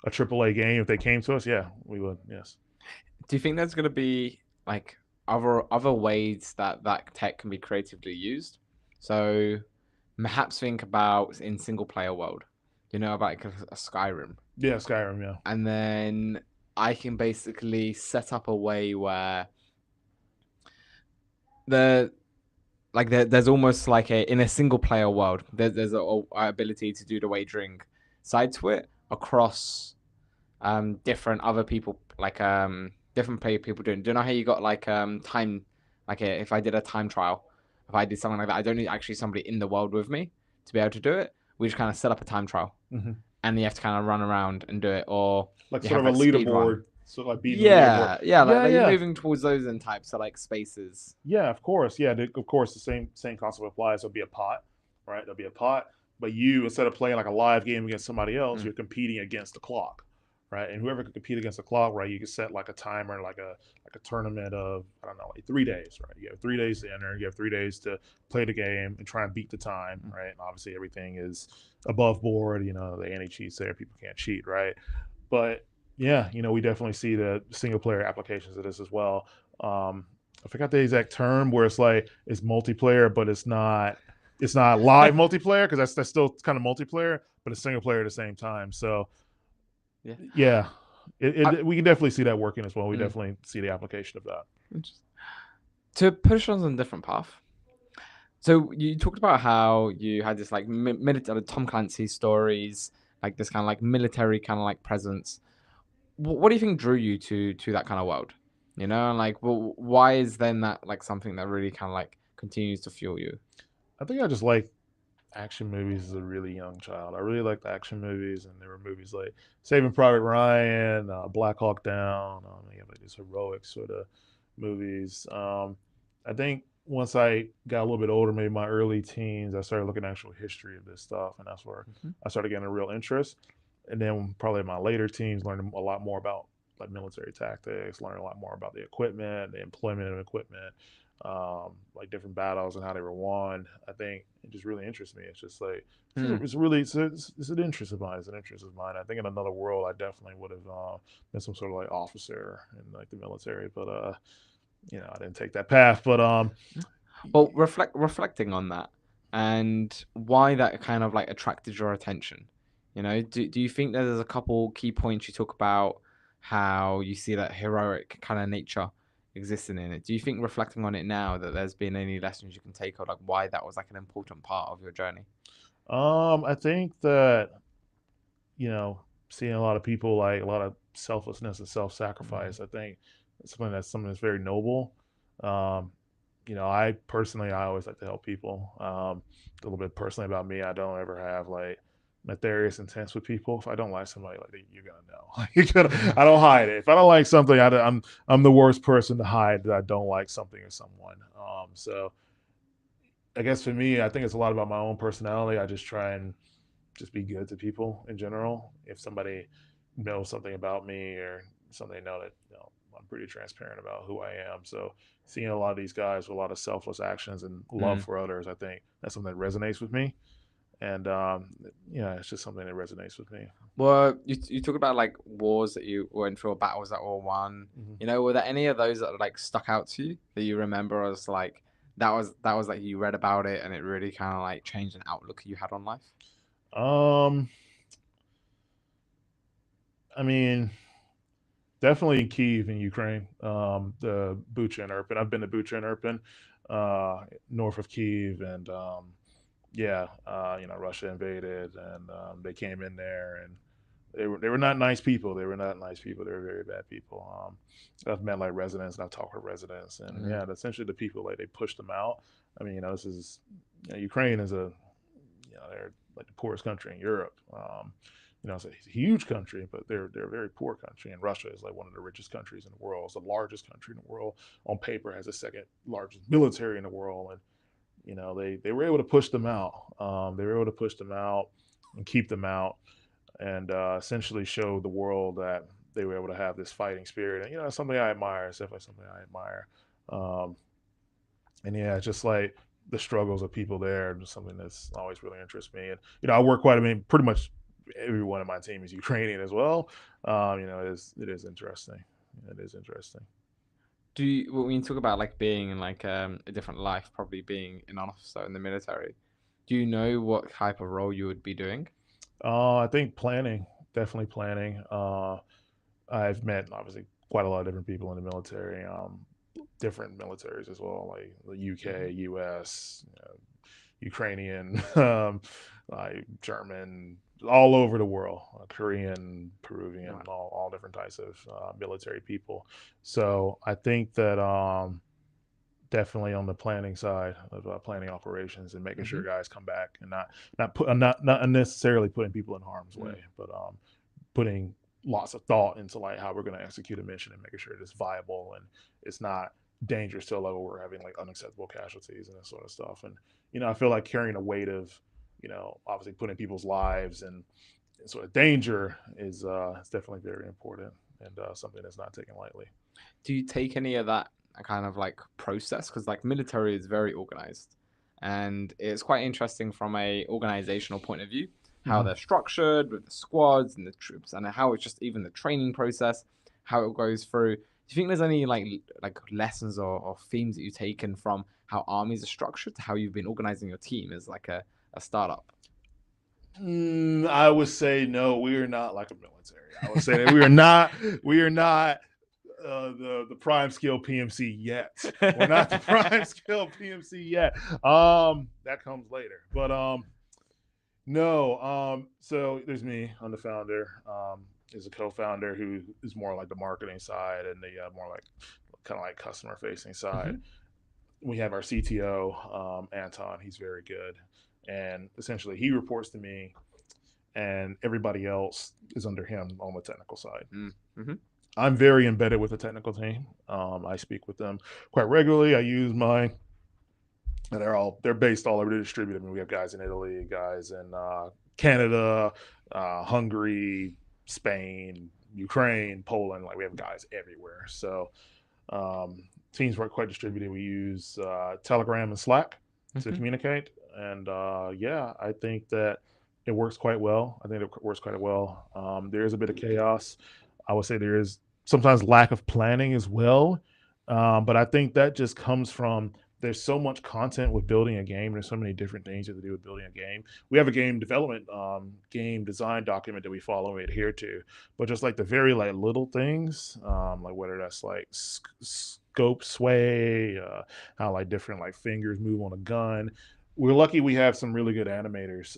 a AAA game. If they came to us, yeah, we would. Yes. Do you think there's going to be like other ways that tech can be creatively used? So perhaps think about in single player world, you know, about like a Skyrim. Yeah, Skyrim. Yeah. And then I can basically set up a way where there's almost like in a single player world, there's a ability to do the wagering side to it across different other people, like different people doing. Do you know how you got like time, like if I did a time trial, if I did something like that, I don't need actually somebody in the world with me to be able to do it. We just kind of set up a time trial. And you have to kind of run around and do it, or like sort of a leaderboard. So like beating like you're moving towards those in types of like spaces. Yeah, of course. Yeah, of course. The same concept applies. There'll be a pot, right? There'll be a pot, but you instead of playing like a live game against somebody else, you're competing against the clock, right? And whoever can compete against the clock, right? You can set like a timer, like a tournament of I don't know, like 3 days, right? You have 3 days to enter. You have 3 days to play the game and try and beat the time, right? And obviously everything is above board. You know, the anti-cheats there. People can't cheat, right? But yeah, you know, we definitely see the single player applications of this as well. I forgot the exact term where it's like it's multiplayer, but it's not live multiplayer because that's still kind of multiplayer, but it's single player at the same time. So yeah, we can definitely see that working as well. We definitely see the application of that. To push on a different path. So you talked about how you had this like Tom Clancy stories, like this kind of like military kind of like presence. What do you think drew you to that kind of world? You know, and like, well, why is then that like something that really kind of like continues to fuel you? I think I just like action movies as a really young child. I really liked action movies, and there were movies like Saving Private Ryan, Black Hawk Down. You have like these heroic sort of movies. I think once I got a little bit older, maybe my early teens, I started looking at actual history of this stuff, and that's where I started getting a real interest. And then probably in my later teens, learning a lot more about like military tactics, learning a lot more about the equipment, the employment of equipment, like different battles and how they were won. I think it just really interests me. It's just like Hmm. it's an interest of mine. It's an interest of mine. I think in another world, I definitely would have been some sort of like officer in like the military, but I didn't take that path. But Well, reflecting on that and why that kind of like attracted your attention. Do you think that there's a couple key points you talk about how you see that heroic kind of nature existing in it? Do you think reflecting on it now that there's been any lessons you can take or like why that was like an important part of your journey? I think that you know, seeing a lot of people like a lot of selflessness and self-sacrifice. I think it's something that's very noble. Um, I personally, I always like to help people. A little bit personally about me, I don't ever have like nefarious intents with people. If I don't like somebody, like you're gonna know. I don't hide it. If I don't like something, I'm the worst person to hide that I don't like something or someone. So I guess for me, I think it's a lot about my own personality. I just try and just be good to people in general. If somebody knows something about me or something, they know that I'm pretty transparent about who I am. So seeing a lot of these guys with a lot of selfless actions and love Mm. for others, I think that's something that resonates with me. And it's just something that resonates with me. Well, you talk about like wars that you went through or battles that were won. Mhm. Were there any of those that like stuck out to you that you remember as like that was like you read about it and it really kind of like changed an outlook you had on life? Um, I mean, definitely in Kiev in Ukraine, the Bucha and Irpin. I've been to Bucha and Irpin, north of Kiev, and Russia invaded, and they came in there, and they were not nice people. They were not nice people. They were very bad people. I've met like residents, and I've talked with residents, and Mm. yeah, essentially the people like they pushed them out. I mean, this is Ukraine is they're like the poorest country in Europe. It's a huge country, but they're a very poor country. And Russia is like one of the richest countries in the world. It's the largest country in the world. On paper, has the second largest military in the world. And they were able to push them out. They were able to push them out and keep them out, and essentially show the world that they were able to have this fighting spirit. And it's something I admire. It's definitely something I admire. Um, and yeah, just like the struggles of people there, just something that's always really interests me. And I work quite. I mean, pretty much everyone on my team is Ukrainian as well. It is interesting. It is interesting. When you talk about like being in like a different life, probably being an officer in the military, do you know what type of role you would be doing? I think planning, definitely planning. I've met obviously quite a lot of different people in the military, different militaries as well, like the UK, Hmm. US, Ukrainian, like German, all over the world, Korean, Peruvian, Right. all different types of military people. So I think that definitely on the planning side of planning operations and making sure Hmm. guys come back and not unnecessarily putting people in harm's Mm. way, but putting lots of thought into like how we're going to execute a mission and making sure it's viable and it's not dangerous to a level where we're having like unacceptable casualties and that sort of stuff. And I feel like carrying the weight of obviously putting people's lives and sort of danger is definitely very important and something that's not taken lightly. Do you take any of that kind of like process? Because like military is very organized, and it's quite interesting from a organizational point of view how Mhm. they're structured with the squads and the troops, and how it's just even the training process, how it goes through. Do you think there's any like lessons or themes that you've taken from how armies are structured to how you've been organizing your team as like a startup? I would say no. We are not like a military. I would say that we are not. We are not the prime scale PMC yet. We're not the prime scale PMC yet. That comes later. But no. So there's me. I'm the founder. There's a co-founder who is more like the marketing side and the more like kind of like customer facing side. Mhm. We have our CTO, Anton. He's very good, and essentially he reports to me, and everybody else is under him on the technical side. Mm-hmm. I'm very embedded with the technical team. I speak with them quite regularly. I use mine, and they're based all over the distributed. I mean, we have guys in Italy, guys in Canada, Hungary, Spain, Ukraine, Poland. Like we have guys everywhere. So Teams work quite distributed. We use Telegram and Slack to Mhm. communicate, and yeah, I think that it works quite well. I think it works quite well. There is a bit of chaos. I would say there is sometimes lack of planning as well, but I think that just comes from there's so much content with building a game. There's so many different things you have to do with building a game. We have a game development, game design document that we follow and adhere to, but just like the very like little things, like whether that's like scope sway, how like different like fingers move on a gun. We're lucky we have some really good animators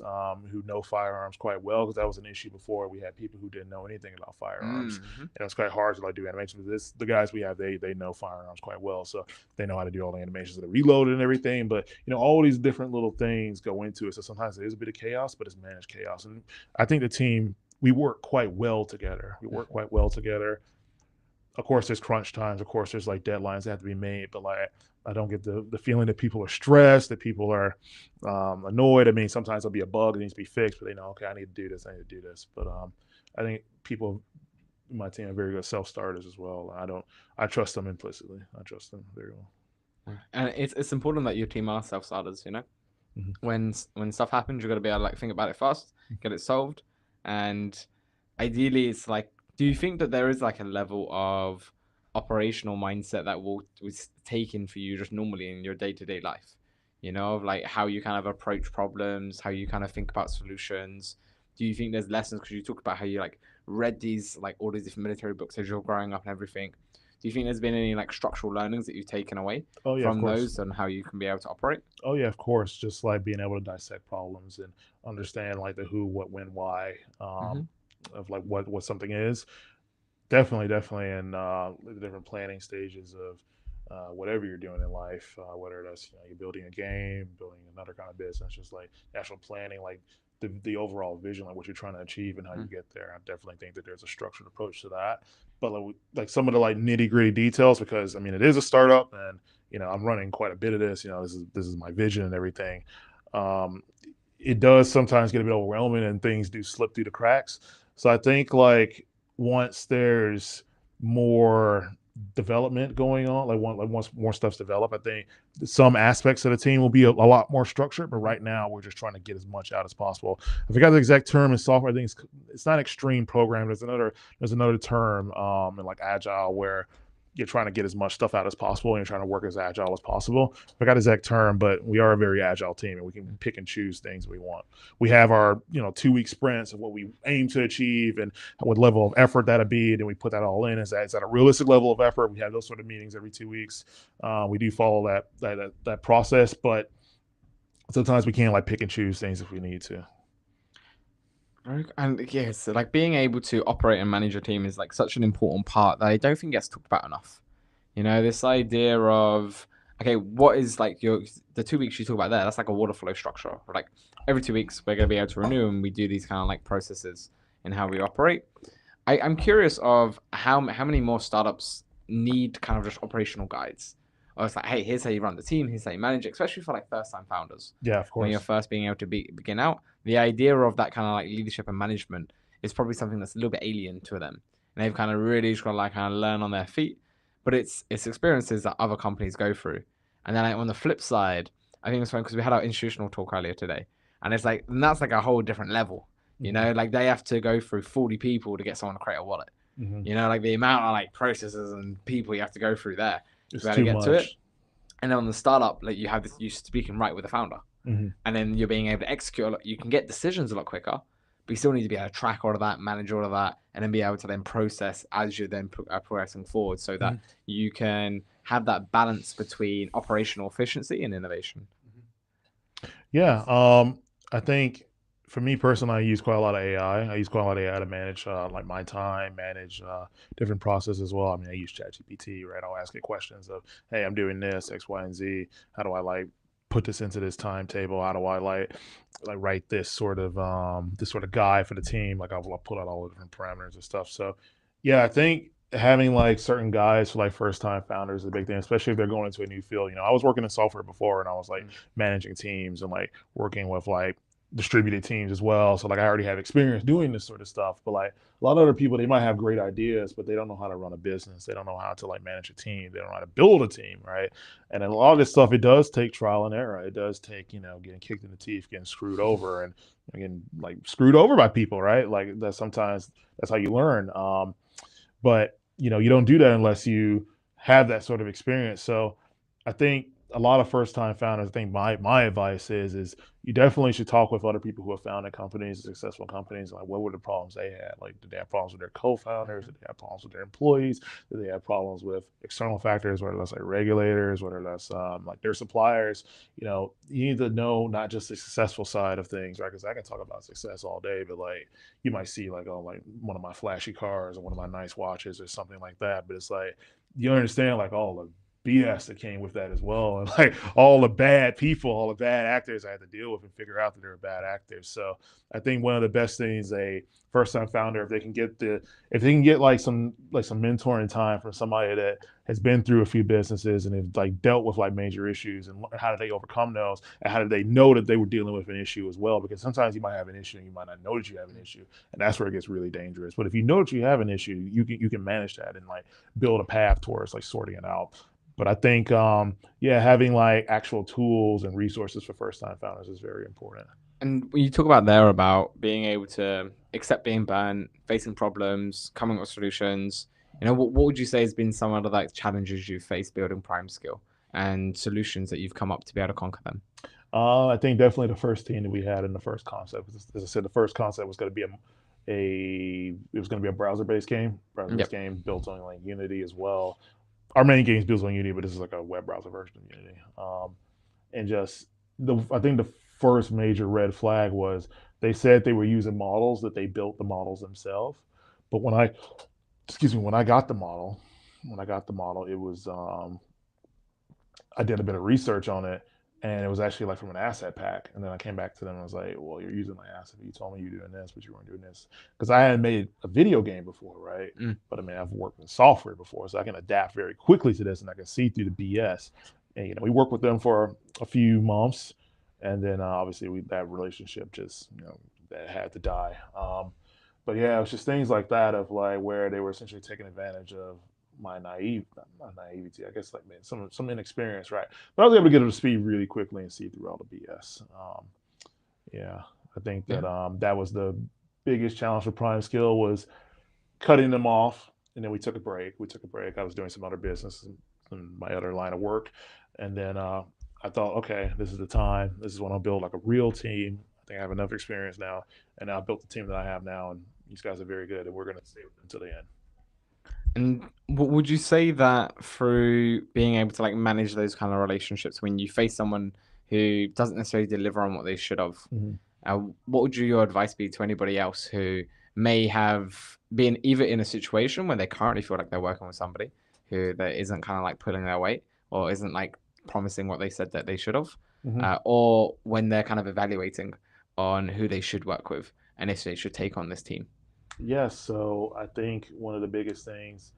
who know firearms quite well, because that was an issue before. We had people who didn't know anything about firearms, Mhm. and it was quite hard to like do animations. But the guys we have, they know firearms quite well, so they know how to do all the animations of the reloaded and everything. But all these different little things go into it. So sometimes there is a bit of chaos, but it's managed chaos. And I think the team, we work quite well together. We work quite well together. Of course, there's crunch times. Of course, there's like deadlines that have to be made. But like, I don't get the feeling that people are stressed, that people are annoyed. I mean, sometimes there'll be a bug that needs to be fixed, but they know, okay, I need to do this. I need to do this. But I think people in my team are very good self starters as well. I trust them implicitly. I trust them very well. And it's important that your team are self-starters, you know? Mhm. When stuff happens, you got to be able to like think about it fast, get it solved, and ideally, it's like, do you think that there is like a level of operational mindset that was taken for you just normally in your day-to-day life? You know, of like how you kind of approach problems, how you kind of think about solutions. Do you think there's lessons? Because you talked about how you like read these like all these different military books as you're growing up and everything. Do you think there's been any like structural learnings that you've taken away Oh yeah, of from course. those and how you can be able to operate? Oh yeah, of course. Just like being able to dissect problems and understand like the who, what, when, why, Mm-hmm. of like what something is. Definitely, and the different planning stages of whatever you're doing in life, whether that's you're building a game, building another kind of business, just like actual planning, like the overall vision, like what you're trying to achieve and how you get there. I definitely think that there's a structured approach to that. But like some of the like nitty gritty details, because I mean it is a startup, and I'm running quite a bit of this. This is my vision and everything. Um, it does sometimes get a bit overwhelming, and things do slip through the cracks. So I think like once there's more development going on, like once more stuff's developed, I think some aspects of the team will be a lot more structured. But right now, we're just trying to get as much out as possible. I forgot the exact term in software. I think it's not extreme program. There's another term in like agile where you're trying to get as much stuff out as possible and you're trying to work as agile as possible. I forgot the exact term, but we are a very agile team and we can pick and choose things we want. We have our 2 week sprints of what we aim to achieve and what level of effort that'll be, and then we put that all in. Is that a realistic level of effort? We have those sort of meetings every 2 weeks. We do follow that process, but sometimes we can't like pick and choose things if we need to. And yes, like being able to operate and manage a team is like such an important part that I don't think gets talked about enough. You know, this idea of okay, what is like the 2 weeks you talk about there? That's like a water flow structure. Like every 2 weeks we're gonna be able to renew, and we do these kind of like processes in how we operate. I'm curious of how many more startups need kind of just operational guides. Or it's like, hey, here's how you run the team, here's how you manage it, especially for like first time founders Yeah, of when you're course. first being able to begin out. The idea of that kind of like leadership and management is probably something that's a little bit alien to them, and they've kind of really just got to like kind of learn on their feet. But it's experiences that other companies go through. And then like, on the flip side, I think it's fun because we had our institutional talk earlier today, and it's like, and that's like a whole different level. You know, like they have to go through 40 people to get someone to create a wallet. Mhm. You know, like the amount of like processes and people you have to go through there It's to be able to too get to it. much. And then on the startup, like you have this, you're speaking right with the founder, Mhm. and then you're being able to execute a lot. You can get decisions a lot quicker, but you still need to be able to track all of that, manage all of that, and then be able to then process as you're then progressing forward, so that you can have that balance between operational efficiency and innovation. Yeah, I think for me personally, I use quite a lot of AI. I use quite a lot of AI to manage like my time, manage different processes as well. I mean, I use ChatGPT, right? I'll ask it questions of, "Hey, I'm doing this X, Y, and Z. How do I like put this into this timetable? How do I like write this sort of guide for the team? Like I'll put out all the different parameters and stuff." So, yeah, I think having like certain guys for like first time founders is a big thing, especially if they're going into a new field. I was working in software before, and I was like managing teams and like working with like distributed teams as well. So like I already have experience doing this sort of stuff. But like a lot of other people, they might have great ideas, but they don't know how to run a business. They don't know how to like manage a team. They don't know how to build a team, right? And then a lot of this stuff, it does take trial and error. It does take, getting kicked in the teeth, getting screwed over, and getting like screwed over by people, right? Like that sometimes that's how you learn. But you don't do that unless you have that sort of experience. So I think a lot of first time founders, I think my advice is you definitely should talk with other people who have founded companies, successful companies. Like what were the problems they had? Like did they have problems with their co-founders? Did they have problems with their employees? Did they have problems with external factors, whether that's like regulators, whether that's like their suppliers? You need to know not just the successful side of things, right? Because I can talk about success all day, but like you might see like, oh, like one of my flashy cars or one of my nice watches or something like that. But it's like you understand like all the BS that came with that as well, and like all the bad people, all the bad actors I had to deal with and figure out that they were bad actors. So I think one of the best things a first time founder, if they can get like some mentoring time from somebody that has been through a few businesses and have like dealt with like major issues, and how did they overcome those, and how did they know that they were dealing with an issue as well? Because sometimes you might have an issue and you might not know that you have an issue, and that's where it gets really dangerous. But if you know that you have an issue, you can manage that and like build a path towards like sorting it out. But I think, having like actual tools and resources for first time founders is very important. And when you talk about there about being able to accept being burnt, facing problems, coming up with solutions, what would you say has been some of the like challenges you've faced building Prime Skill and solutions that you've come up to be able to conquer them? I think definitely the first team that we had in the first concept, as I said, the first concept was going to be a browser-based game, game built on like Unity as well. Our main game is built on Unity, but this is like a web browser version of Unity. And just I think the first major red flag was they said they were using models, that they built the models themselves. But when I got the model, it was I did a bit of research on it, and it was actually like from an asset pack. And then I came back to them and I was like, well, you're using my asset. You told me you're doing this, but you weren't doing this. Because I hadn't made a video game before, right? But I mean, I've worked in software before, so I can adapt very quickly to this and I can see through the BS. And, we worked with them for a few months. And then obviously that relationship just, that had to die. But yeah, it was just things like that of like where they were essentially taking advantage of my naivety, I guess, like some inexperience, right? But I was able to get up to speed really quickly and see through all the BS. I think that that was the biggest challenge for Prime Skill, was cutting them off, and then we took a break. I was doing some other business in my other line of work, and then I thought, okay, this is the time. This is when I'll build like a real team. I think I have enough experience now, and I built the team that I have now, and these guys are very good, and we're going to stay with them until the end. And would you say that through being able to like manage those kind of relationships, when you face someone who doesn't necessarily deliver on what they should have, what would your advice be to anybody else who may have been either in a situation where they currently feel like they're working with somebody who that isn't kind of like pulling their weight or isn't like promising what they said that they should have, or when they're kind of evaluating on who they should work with and if they should take on this team? Yes, so I think one of the biggest things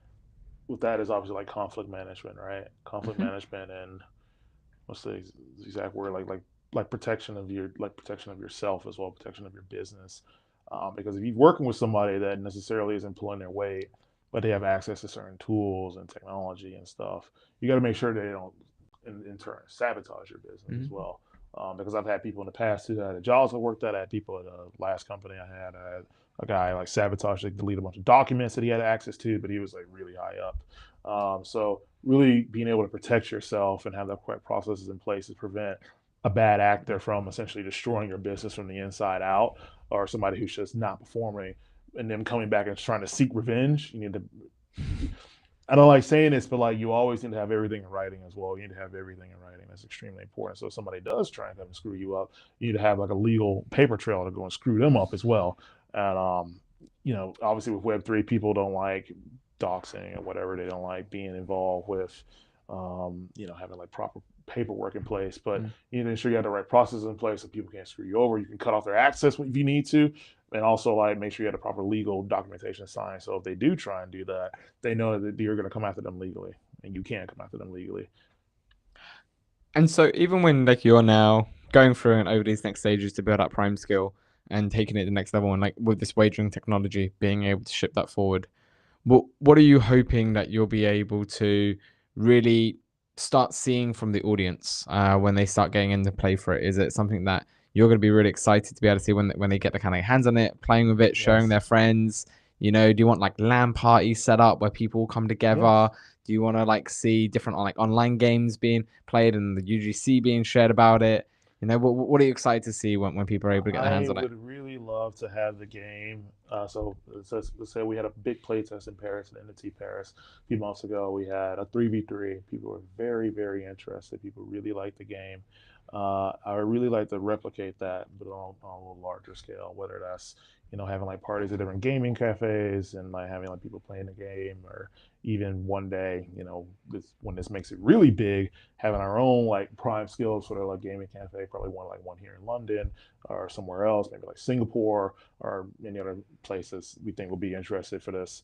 with that is obviously like conflict management, right? Conflict management, and what's the exact word? Like protection of yourself as well, protection of your business. Because if you're working with somebody that necessarily isn't pulling their weight, but they have access to certain tools and technology and stuff, you got to make sure they don't in turn sabotage your business as well. Because I've had people in the past who had jobs I worked at. I had people at the last company I had a guy like sabotaged, like delete a bunch of documents that he had access to, but he was like really high up. So really being able to protect yourself and have the correct processes in place to prevent a bad actor from essentially destroying your business from the inside out, or somebody who's just not performing and them coming back and trying to seek revenge. You need to, I don't like saying this, but like you always need to have everything in writing as well. You need to have everything in writing. That's extremely important. So if somebody does try and come and screw you up, you need to have like a legal paper trail to go and screw them up as well. And obviously with Web3, people don't like doxing or whatever. They don't like being involved with, having like proper paperwork in place. But you need to ensure you have the right processes in place so people can't screw you over. You can cut off their access if you need to, and also like make sure you have the proper legal documentation signed. So if they do try and do that, they know that you're going to come after them legally, and you can't come after them legally. And so even when like you're now going through and over these next stages to build up Prime skill and taking it to the next level, and like with this wagering technology, being able to ship that forward. What are you hoping that you'll be able to really start seeing from the audience when they start getting into play for it? Is it something that you're going to be really excited to be able to see when they get the kind of hands on it, playing with it, showing Yes. their friends? You know, do you want like LAN parties set up where people come together? Yes. Do you want to like see different like online games being played and the UGC being shared about it? You know, what are you excited to see when people are able to get their hands I on it? would really love to have the game. So let's say we had a big play test in Paris, in Entity Paris, a few months ago. We had a 3v3. People were very, very interested. People really liked the game. I would really like to replicate that, but on a little larger scale, whether that's having like parties at different gaming cafes and like having like people playing the game, or even one day, when this makes it really big, having our own like Prime Skills sort of like gaming cafe, probably one here in London or somewhere else, maybe like Singapore or any other places we think will be interested for this.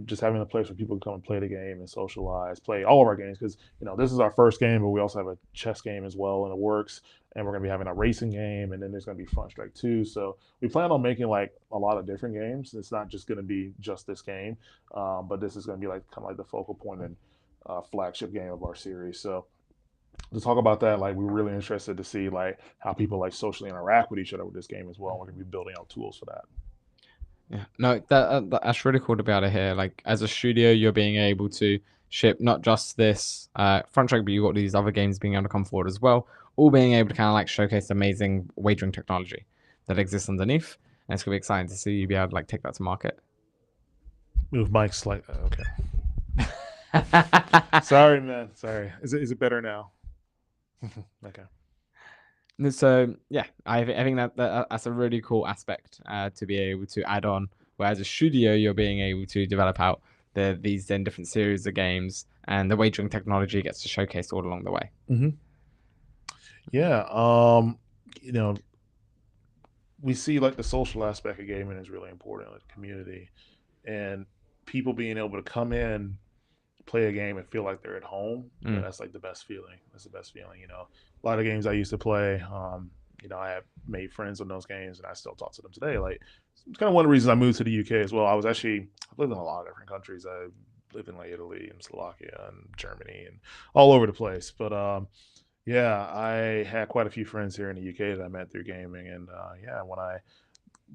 Just having a place where people can come and play the game and socialize, play all of our games, because this is our first game, but we also have a chess game as well in the works, and we're going to be having a racing game, and then there's going to be Front Strike 2. So we plan on making like a lot of different games. It's not just going to be just this game, but this is going to be like kind of like the focal point and flagship game of our series. So to talk about that, like we're really interested to see like how people like socially interact with each other with this game as well. We're going to be building out tools for that. Yeah, no, that's really cool to be able to hear. Like as a studio, you're being able to ship not just this Front Strike, but you've got these other games being able to come forward as well, all being able to kind of like showcase amazing wagering technology that exists underneath. And it's gonna be exciting to see you be able to like take that to market. Move Mike slightly. Okay. Sorry, man. Sorry. Is it better now? Okay. So yeah, I think that's a really cool aspect to be able to add on. Where as a studio, you're being able to develop out these then different series of games, and the wagering technology gets to showcase all along the way. Mm-hmm. Yeah. We see like the social aspect of gaming is really important, like the community, and people being able to come in, play a game and feel like they're at home. That's like the best feeling. That's the best feeling. A lot of games I used to play, I have made friends on those games and I still talk to them today. Like it's kind of one of the reasons I moved to the UK as well. I've lived in a lot of different countries. I lived in like Italy and Slovakia and Germany and all over the place. But yeah, I had quite a few friends here in the UK that I met through gaming. And when I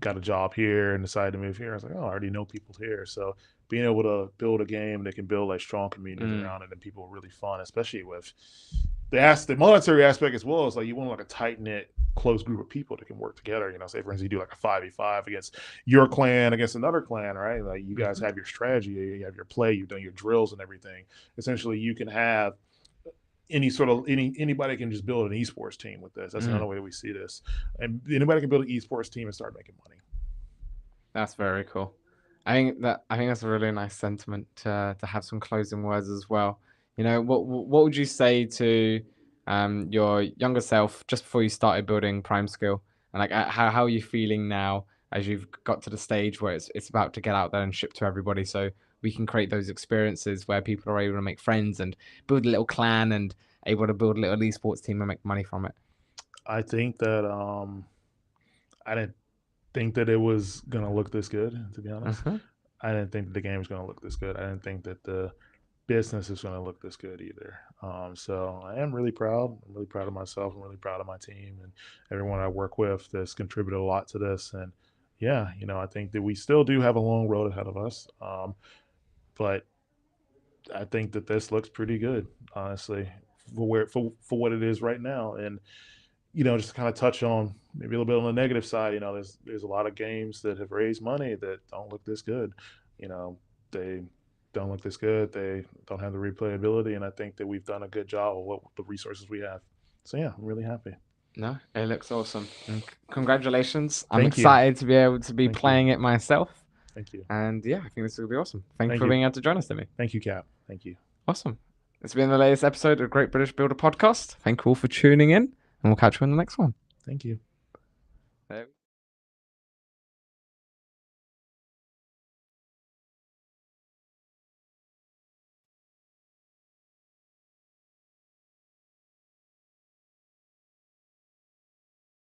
got a job here and decided to move here, I was like, oh, I already know people here. So being able to build a game that can build like strong communities around it and people are really fun, especially with the monetary aspect as well. Is like you want like a tight knit, close group of people that can work together. Say for instance, you do like a 5v5 against your clan against another clan, right? Like you guys have your strategy, you have your play, you've done your drills and everything. Essentially, you can have anybody can just build an esports team with this. That's another way that we see this, and anybody can build an esports team and start making money. That's very cool. I think that's a really nice sentiment to have some closing words as well. What would you say to your younger self just before you started building Prime Skill, and like how are you feeling now as you've got to the stage where it's about to get out there and ship to everybody, so we can create those experiences where people are able to make friends and build a little clan and able to build a little esports team and make money from it? I think that I didn't think that it was going to look this good, to be honest. I didn't think that the game was going to look this good. I didn't think that the business is going to look this good either. So I am really proud. I'm really proud of myself. I'm really proud of my team and everyone I work with that's contributed a lot to this. And yeah, I think that we still do have a long road ahead of us. But I think that this looks pretty good, honestly, for what it is right now. And just to kind of touch on maybe a little bit on the negative side, there's a lot of games that have raised money that don't look this good. They don't look this good. They don't have the replayability, and I think that we've done a good job of the resources we have. So yeah, I'm really happy. No, it looks awesome. And congratulations. I'm Thank you. excited to be able to be Thank playing it myself. Thank you. And yeah, I think this will be awesome. Thank you Thank for you. being able to join us, Timmy. Thank you, Cap. Thank you. Awesome. It's been the latest episode of Great British Builder Podcast. Thank you all for tuning in, and we'll catch you in the next one. Thank you.